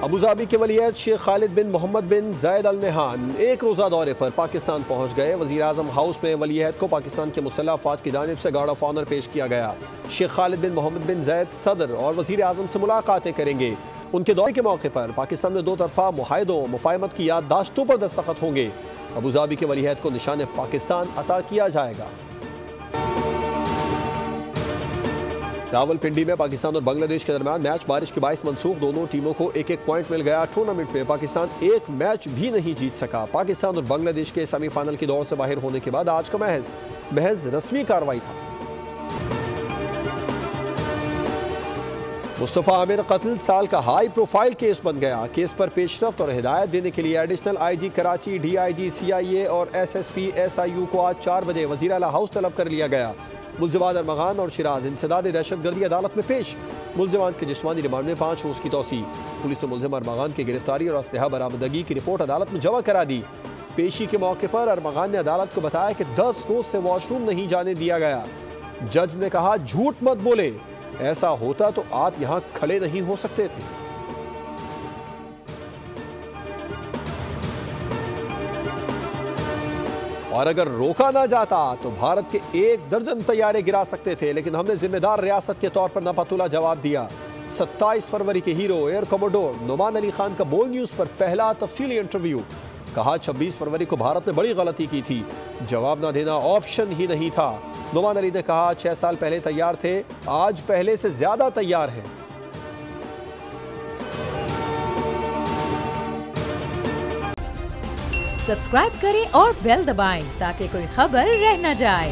Abu Dhabi के वलीयत शेख खालिद बिन मोहम्मद बिन जायद अल नहान एक रोज़ा दौरे पर पाकिस्तान पहुँच गए। वज़ीर आज़म हाउस में वलीयत को पाकिस्तान के मुसल्लह अफ़वाज की जानिब से गार्ड ऑफ ऑनर पेश किया गया। शेख खालिद बिन मोहम्मद बिन जायद सदर और वज़ीर आज़म से मुलाकातें करेंगे। उनके दौरे के मौके पर पाकिस्तान में दो तरफ़ा मुआहदों मुफ़ाहमत की याददाश्तों पर दस्तखत होंगे। अबूधाबी के वलीयत को निशान पाकिस्तान अता किया जाएगा। रावलपिंडी में पाकिस्तान और बांग्लादेश के दरमियान मैच बारिश के बाइस मनसूख। दोनों टीमों को एक एक पॉइंट मिल गया। टूर्नामेंट में पाकिस्तान एक मैच भी नहीं जीत सका। पाकिस्तान और बांग्लादेश के सेमीफाइनल की दौड़ से बाहर होने के बाद आज का महज रस्मी कार्रवाई था। मुस्तफ़ा आमिर कत्ल साल का हाई प्रोफाइल केस बन गया। केस पर पेशरफ्त और हिदायत देने के लिए additional IG Karachi, DIG CIA और SSP SIU को आज 4 बजे वज़ीर आला हाउस तलब कर लिया गया। मुलज़मान अरमगान और शिराज इंसदाद दहशतगर्दी अदालत में पेश। मुलज़मान के जिस्मानी रिमांड में 5 रोज़ की तौसी। पुलिस ने मुलज़म अरमगान की गिरफ्तारी और असलहा बरामदगी की रिपोर्ट अदालत में जमा करा दी। पेशी के मौके पर अरमगान ने अदालत को बताया कि 10 रोज से वॉशरूम नहीं जाने दिया गया। जज ने कहा, झूठ मत बोले, ऐसा होता तो आप यहां खड़े नहीं हो सकते थे। और अगर रोका ना जाता तो भारत के 1 दर्जन तैयारे गिरा सकते थे, लेकिन हमने जिम्मेदार रियासत के तौर पर नापतुला जवाब दिया। 27 फरवरी के hero air commodore Numan Ali Khan का बोल न्यूज पर पहला तफसीली इंटरव्यू। कहा, 26 फरवरी को भारत ने बड़ी गलती की थी, जवाब ना देना ऑप्शन ही नहीं था। नुमान अली ने कहा, 6 साल पहले तैयार थे, आज पहले से ज्यादा तैयार हैं। सब्सक्राइब करें और बेल दबाएं ताकि कोई खबर रह न जाए।